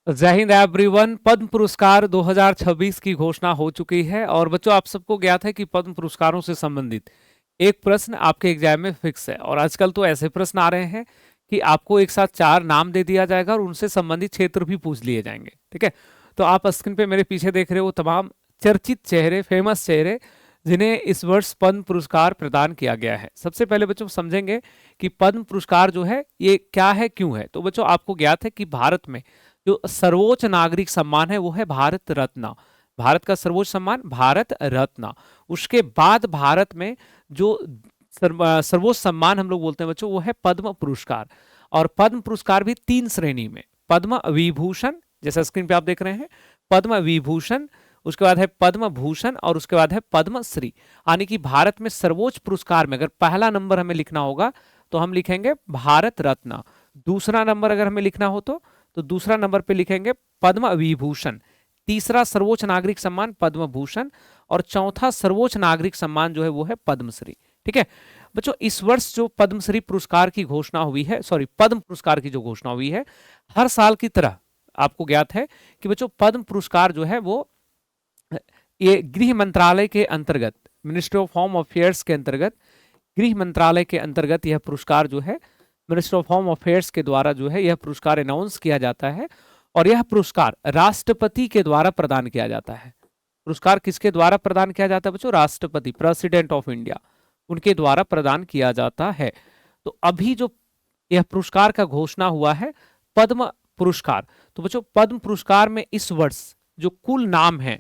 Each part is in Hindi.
जय हिंद एवरीवन। पद्म पुरस्कार 2026 की घोषणा हो चुकी है और बच्चों आप सबको ज्ञात है कि पद्म पुरस्कारों से संबंधित एक प्रश्न आपके एग्जाम में फिक्स है। और आजकल तो ऐसे प्रश्न आ रहे हैं कि आपको एक साथ 4 नाम दे दिया जाएगा और उनसे संबंधित क्षेत्र भी पूछ लिए जाएंगे। ठीक है, तो आप स्क्रीन पे मेरे पीछे देख रहे हो तमाम चर्चित चेहरे, फेमस चेहरे जिन्हें इस वर्ष पद्म पुरस्कार प्रदान किया गया है। सबसे पहले बच्चों समझेंगे कि पद्म पुरस्कार जो है ये क्या है, क्यों है। तो बच्चों आपको ज्ञात है कि भारत में जो सर्वोच्च नागरिक सम्मान है वो है भारत रत्न। भारत का सर्वोच्च सम्मान भारत रत्न। उसके बाद भारत में जो सर्वोच्च सम्मान हम लोग बोलते हैं बच्चों वो है पद्म पुरस्कार। और पद्म पुरस्कार भी 3 श्रेणी में, पद्म विभूषण जैसा स्क्रीन पे आप देख रहे हैं, पद्म विभूषण, उसके बाद है पद्म भूषण और उसके बाद है पद्म श्री। यानी कि भारत में सर्वोच्च पुरस्कार में अगर पहला नंबर हमें लिखना होगा तो हम लिखेंगे भारत रत्न। दूसरा नंबर अगर हमें लिखना हो तो दूसरा नंबर पे लिखेंगे पद्म विभूषण। तीसरा सर्वोच्च नागरिक सम्मान पद्म भूषण और चौथा सर्वोच्च नागरिक सम्मान जो है वो है पद्मश्री। ठीक है बच्चों, इस वर्ष जो पद्मश्री पुरस्कार की घोषणा हुई है, सॉरी पद्म पुरस्कार की जो घोषणा हुई है, हर साल की तरह आपको ज्ञात है कि बच्चों पद्म पुरस्कार जो है वो ये गृह मंत्रालय के अंतर्गत, मिनिस्ट्री ऑफ होम अफेयर्स के अंतर्गत, गृह मंत्रालय के अंतर्गत यह पुरस्कार जो है मिनिस्ट्री ऑफ होम अफेयर्स के द्वारा जो है यह पुरस्कार अनाउंस किया जाता है। और यह पुरस्कार राष्ट्रपति के द्वारा प्रदान किया जाता है। पुरस्कार किसके द्वारा प्रदान किया जाता है बच्चों? राष्ट्रपति, प्रेसिडेंट ऑफ इंडिया, उनके द्वारा प्रदान किया जाता है। तो अभी जो यह पुरस्कार का घोषणा हुआ है पद्म पुरस्कार, तो बच्चों पद्म पुरस्कार में इस वर्ष जो कुल नाम है,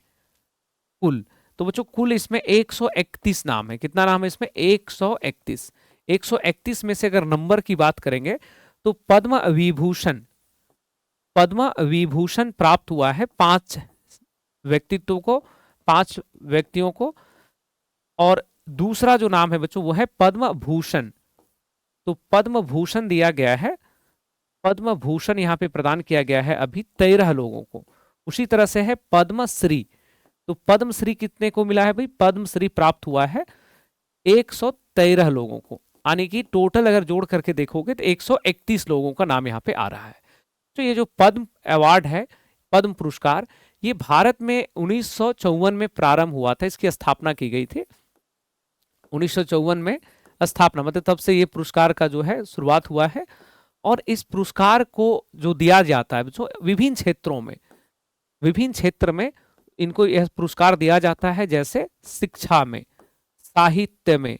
कुल, तो बच्चों कुल इसमें 131 नाम है। कितना नाम है इसमें? 131। 131 में से अगर नंबर की बात करेंगे तो पद्म विभूषण, पद्म विभूषण प्राप्त हुआ है 5 व्यक्तित्व को, 5 व्यक्तियों को। और दूसरा जो नाम है बच्चों वो है पद्म भूषण। तो पद्म भूषण दिया गया है, पद्म भूषण यहां पे प्रदान किया गया है अभी 13 लोगों को। उसी तरह से है पद्मश्री। तो पद्मश्री कितने को मिला है भाई? पद्मश्री प्राप्त हुआ है 113 लोगों को। यानी कि टोटल अगर जोड़ करके देखोगे तो 131 लोगों का नाम यहाँ पे आ रहा है। तो ये जो पद्म अवार्ड है, पद्म पुरस्कार, ये भारत में 1954 में प्रारंभ हुआ था, इसकी स्थापना की गई थी 1954 में स्थापना, मतलब तब से ये पुरस्कार का जो है शुरुआत हुआ है। और इस पुरस्कार को जो दिया जाता है बच्चों विभिन्न क्षेत्रों में, विभिन्न क्षेत्र में इनको यह पुरस्कार दिया जाता है, जैसे शिक्षा में, साहित्य में,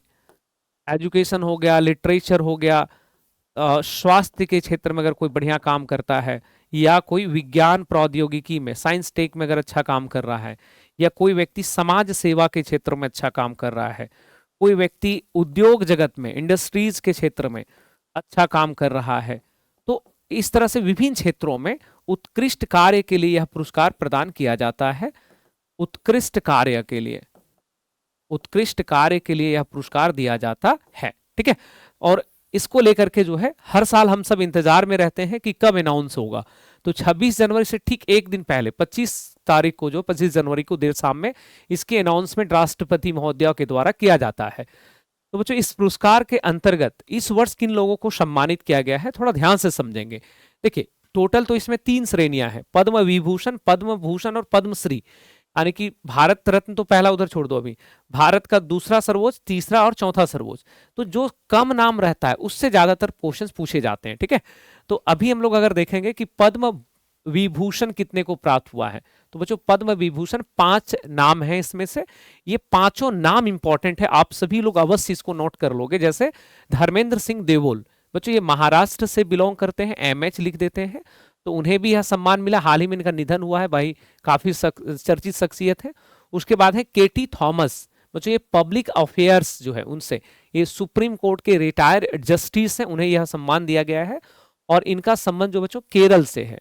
एजुकेशन हो गया, लिटरेचर हो गया, स्वास्थ्य के क्षेत्र में अगर कोई बढ़िया काम करता है, या कोई विज्ञान प्रौद्योगिकी में, साइंस टेक में अगर अच्छा काम कर रहा है, या कोई व्यक्ति समाज सेवा के क्षेत्र में अच्छा काम कर रहा है, कोई व्यक्ति उद्योग जगत में, इंडस्ट्रीज के क्षेत्र में अच्छा काम कर रहा है। तो इस तरह से विभिन्न क्षेत्रों में उत्कृष्ट कार्य के लिए यह पुरस्कार प्रदान किया जाता है। उत्कृष्ट कार्य के लिए, उत्कृष्ट कार्य के लिए यह पुरस्कार दिया जाता है। ठीक है, और इसको लेकर के जो है हर साल हम सब इंतजार में रहते हैं कि कब अनाउंस होगा। तो 26 जनवरी से ठीक एक दिन पहले 25 तारीख को, जो 25 जनवरी को देर शाम में इसकी अनाउंसमेंट राष्ट्रपति महोदया के द्वारा किया जाता है। तो बच्चों इस पुरस्कार के अंतर्गत इस वर्ष किन लोगों को सम्मानित किया गया है थोड़ा ध्यान से समझेंगे। देखिए टोटल तो इसमें 3 श्रेणियां हैं, पद्म विभूषण, पद्म भूषण और पद्मश्री। यानी कि भारत रत्न तो पहला उधर छोड़ दो, अभी भारत का दूसरा सर्वोच्च, तीसरा और चौथा सर्वोच्च। तो जो कम नाम रहता है उससे ज्यादातर क्वेश्चंस पूछे जाते हैं। ठीक है, तो अभी हम लोग अगर देखेंगे कि पद्म विभूषण कितने को प्राप्त हुआ है, तो बच्चों पद्म विभूषण 5 नाम है इसमें से। ये पांचों नाम इंपॉर्टेंट है, आप सभी लोग अवश्य इसको नोट कर लोगे। जैसे धर्मेंद्र सिंह देवोल, बच्चों ये महाराष्ट्र से बिलोंग करते हैं, एमएच लिख देते हैं, तो उन्हें भी यह सम्मान मिला। हाल ही में इनका निधन हुआ है भाई, काफी चर्चित शख्सियत है। उसके बाद है केटी थॉमस, बच्चों ये पब्लिक अफेयर्स जो है उनसे, ये सुप्रीम कोर्ट के रिटायर्ड जस्टिस हैं, उन्हें यह सम्मान दिया गया है। और इनका संबंध जो बच्चों केरल से है।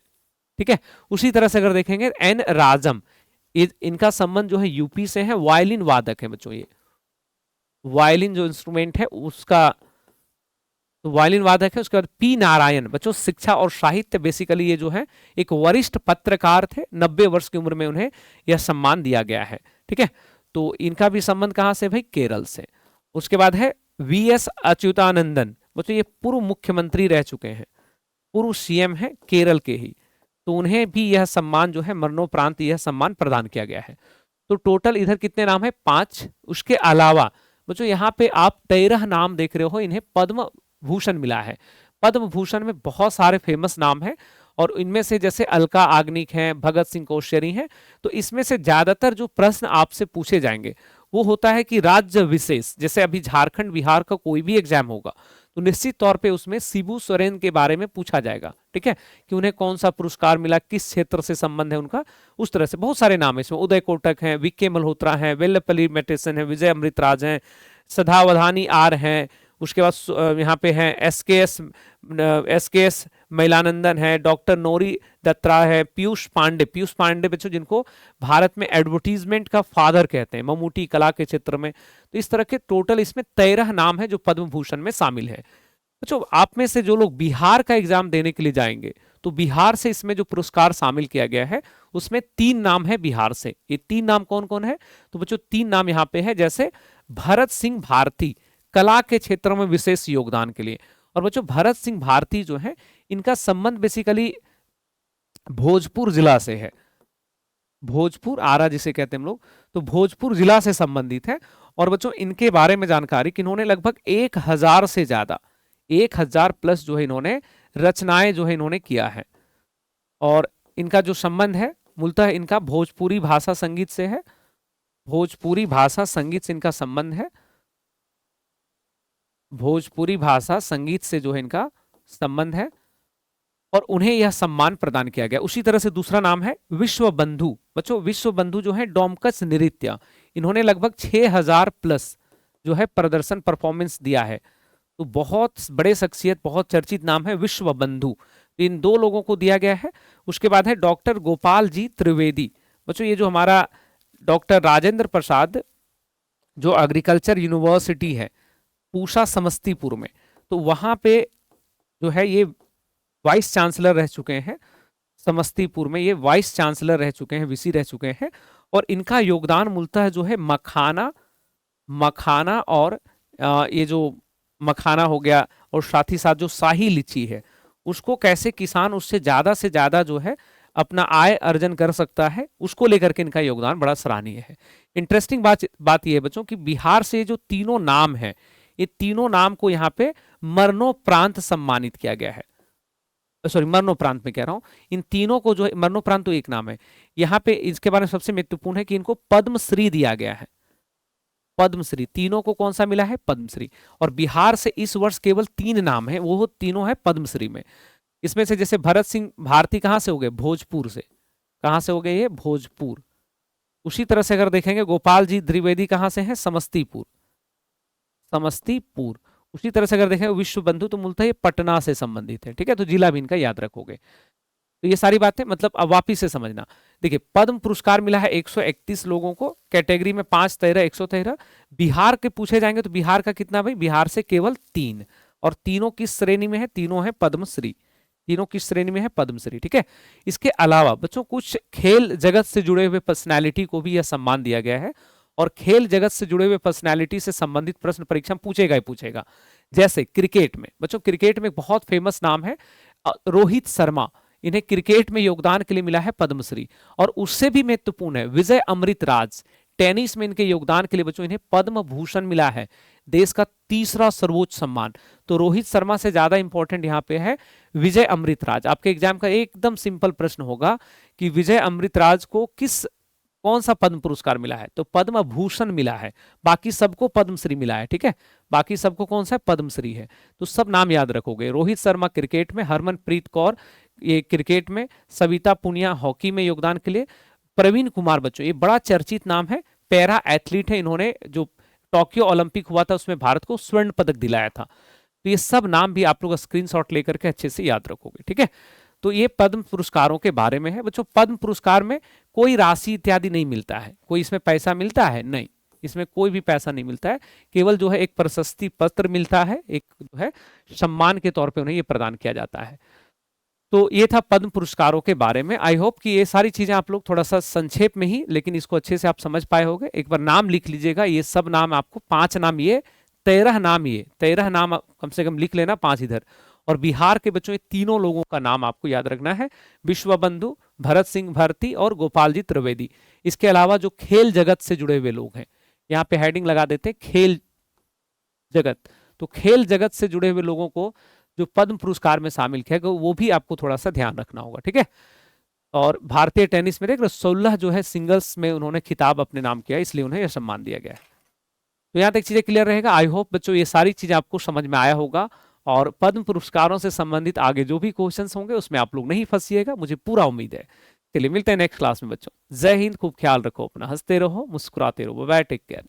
ठीक है, उसी तरह से अगर देखेंगे एन राजम, इनका संबंध जो है यूपी से है, वायलिन वादक है बच्चों, ये वायलिन जो इंस्ट्रूमेंट है उसका, तो वायलिन वादक है। उसके बाद पी नारायण, बच्चों शिक्षा और साहित्य, बेसिकली ये जो है एक वरिष्ठ पत्रकार थे, 90 वर्ष की उम्र में उन्हें यह सम्मान दिया गया है। ठीक है, तो इनका भी संबंध कहां से भाई? केरल से। उसके बाद है वी एस अच्युतानंदन, बच्चों ये पूर्व मुख्यमंत्री रह चुके हैं, पूर्व सीएम है केरल के ही। तो उन्हें भी यह सम्मान जो है मरणोपरांत यह सम्मान प्रदान किया गया है। तो टोटल इधर कितने नाम है? 5। उसके अलावा बच्चों यहाँ पे आप 13 नाम देख रहे हो, इन्हें पद्म भूषण मिला है। पद्म भूषण में बहुत सारे फेमस नाम हैं और इनमें से जैसे अलका याग्निक हैं, भगत सिंह कोश्यारी हैं। तो इसमें से ज्यादातर जो प्रश्न आपसे पूछे जाएंगे वो होता है कि राज्य विशेष, जैसे अभी झारखंड बिहार का कोई भी एग्जाम होगा तो निश्चित तौर पे उसमें शिबू सोरेन के बारे में पूछा जाएगा, ठीक है, कि उन्हें कौन सा पुरस्कार मिला, किस क्षेत्र से संबंध है उनका। उस तरह से बहुत सारे नाम है इसमें, उदय कोटक हैं, वीके मल्होत्रा हैं, वेल्लपल्ली मेटेसन है, विजय अमृतराज हैं, सदावधानी आर हैं, उसके बाद यहाँ पे हैं एस के एस मैलानंदन है, डॉक्टर नोरी दत्रा है, पीयूष पांडे बच्चों जिनको भारत में एडवर्टीजमेंट का फादर कहते हैं, ममूटी कला के क्षेत्र में। तो इस तरह के टोटल इसमें 13 नाम है जो पद्म भूषण में शामिल है। बच्चों आप में से जो लोग बिहार का एग्जाम देने के लिए जाएंगे तो बिहार से इसमें जो पुरस्कार शामिल किया गया है उसमें 3 नाम है बिहार से। ये 3 नाम कौन कौन है? तो बच्चों 3 नाम यहाँ पे है, जैसे भरत सिंह भारती, कला के क्षेत्र में विशेष योगदान के लिए। और बच्चों भरत सिंह भारती जो है इनका संबंध बेसिकली भोजपुर जिला से है, भोजपुर आरा जिसे कहते हैं हम लोग, तो भोजपुर जिला से संबंधित है। और बच्चों इनके बारे में जानकारी कि इन्होंने लगभग 1000 से ज्यादा 1000 प्लस जो है इन्होंने रचनाएं जो है इन्होंने किया है। और इनका जो संबंध है मूलतः इनका भोजपुरी भाषा संगीत से है, भोजपुरी भाषा संगीत से इनका संबंध है, भोजपुरी भाषा संगीत से जो है इनका संबंध है और उन्हें यह सम्मान प्रदान किया गया। उसी तरह से दूसरा नाम है विश्व बंधु। बच्चों विश्व बंधु जो है डोमकच नृत्य, इन्होंने लगभग 6000 प्लस जो है प्रदर्शन परफॉर्मेंस दिया है। तो बहुत बड़े शख्सियत, बहुत चर्चित नाम है विश्व बंधु, तो इन 2 लोगों को दिया गया है। उसके बाद है डॉक्टर गोपाल जी त्रिवेदी। बच्चों ये जो हमारा डॉक्टर राजेंद्र प्रसाद जो एग्रीकल्चर यूनिवर्सिटी है पूसा समस्तीपुर में, तो वहां पे जो है ये वाइस चांसलर रह चुके हैं, समस्तीपुर में ये वाइस चांसलर रह चुके हैं, वीसी रह चुके हैं। और इनका योगदान मूलतः जो है मखाना और ये जो मखाना हो गया और साथ ही साथ जो शाही लीची है उसको कैसे किसान उससे ज्यादा से ज्यादा जो है अपना आय अर्जन कर सकता है, उसको लेकर के इनका योगदान बड़ा सराहनीय है। इंटरेस्टिंग बात यह है बच्चों कि बिहार से जो तीनों नाम है, ये तीनों नाम को यहाँ पे मरणोपरांत सम्मानित किया गया है। सॉरी मरणोपरांत में कह रहा हूं, इन तीनों को जो है मरणोपरांत तो एक नाम है, यहाँ पे इसके बारे में सबसे महत्वपूर्ण है कि इनको पद्मश्री दिया गया है। पद्मश्री तीनों को कौन सा मिला है? पद्मश्री। और बिहार से इस वर्ष केवल 3 नाम है, वो तीनों है पद्मश्री में। इसमें से जैसे भरत सिंह भारती कहां से हो गए? भोजपुर से। कहां से हो गए ये? भोजपुर। उसी तरह से अगर देखेंगे गोपाल जी द्विवेदी कहां से हैं? समस्तीपुर, समस्तीपुर। उसी तरह से अगर देखें विश्व बंधु तो मूलतः ये पटना से संबंधित है, ठीक है, तो जिला भी इनका याद रखोगे। तो ये सारी बातें मतलब अब वापिस से समझना। देखिए पद्म पुरस्कार मिला है 131 लोगों को, कैटेगरी में 5, 13, 113। बिहार के पूछे जाएंगे तो बिहार का कितना भाई? बिहार से केवल 3। और तीनों किस श्रेणी में है? तीनों है पद्मश्री, तीनों किस श्रेणी में है? पद्मश्री, ठीक है। इसके अलावा बच्चों कुछ खेल जगत से जुड़े हुए पर्सनैलिटी को भी यह सम्मान दिया गया है। और खेल जगत से जुड़े हुए पर्सनैलिटी से संबंधित प्रश्न परीक्षा पूछेगा ही पूछेगा। जैसे क्रिकेट में बच्चों, क्रिकेट में बहुत फेमस नाम है रोहित शर्मा, इन्हें क्रिकेट में योगदान के लिए मिला है पद्मश्री। और उससे भी महत्वपूर्ण है विजय अमृतराज, टेनिस में इनके योगदान के लिए बच्चों इन्हें पद्म भूषण मिला है, देश का 3रा सर्वोच्च सम्मान। तो रोहित शर्मा से ज्यादा इंपॉर्टेंट यहाँ पे है विजय अमृतराज। आपके एग्जाम का एकदम सिंपल प्रश्न होगा कि विजय अमृतराज को कौन सा पद्म पुरस्कार मिला है? तो पद्म भूषण मिला है, बाकी सबको पद्मश्री मिला है, ठीक है, बाकी सबको कौन सा? पद्मश्री है। तो सब नाम याद रखोगे। रोहित शर्मा क्रिकेट में, हरमनप्रीत कौर ये क्रिकेट में, सविता पुनिया हॉकी में योगदान के लिए, प्रवीण कुमार बच्चों ये बड़ा चर्चित नाम है, पैरा एथलीट है, इन्होंने जो टोक्यो ओलंपिक हुआ था उसमें भारत को स्वर्ण पदक दिलाया था। तो ये सब नाम भी आप लोग स्क्रीनशॉट लेकर के अच्छे से याद रखोगे, ठीक है। तो ये पद्म पुरस्कारों के बारे में है बच्चों। पद्म पुरस्कार में कोई राशि इत्यादि नहीं मिलता है, कोई इसमें पैसा मिलता है? नहीं, इसमें कोई भी पैसा नहीं मिलता है, केवल जो है एक प्रशस्ति पत्र मिलता है, एक जो है सम्मान के तौर पे उन्हें ये प्रदान किया जाता है। तो ये था पद्म पुरस्कारों के बारे में। आई होप कि ये सारी चीजें आप लोग थोड़ा सा संक्षेप में ही, लेकिन इसको अच्छे से आप समझ पाए होंगे। एक बार नाम लिख लीजिएगा, ये सब नाम आपको 5 नाम, ये 13 नाम, ये 13 नाम कम से कम लिख लेना, 5 इधर। और बिहार के बच्चों ये तीनों लोगों का नाम आपको याद रखना है, विश्वबंधु, भरत सिंह भारती और गोपाल जी त्रिवेदी। इसके अलावा जो खेल जगत से जुड़े हुए लोग हैं, यहाँ पे हेडिंग लगा देते हैं खेल जगत। तो खेल जगत से जुड़े हुए लोगों को जो पद्म पुरस्कार में शामिल किया गया वो भी आपको थोड़ा सा ध्यान रखना होगा, ठीक है। और भारतीय टेनिस में देख रहे 16 जो है सिंगल्स में उन्होंने खिताब अपने नाम किया, इसलिए उन्हें यह सम्मान दिया गया है। तो यहाँ तक चीजें क्लियर रहेगा। आई होप बच्चों ये सारी चीजें आपको समझ में आया होगा, और पद्म पुरस्कारों से संबंधित आगे जो भी क्वेश्चंस होंगे उसमें आप लोग नहीं फंसिएगा, मुझे पूरा उम्मीद है। चलिए मिलते हैं नेक्स्ट क्लास में बच्चों। जय हिंद, खूब ख्याल रखो अपना, हंसते रहो, मुस्कुराते रहो, बाय, टेक केयर।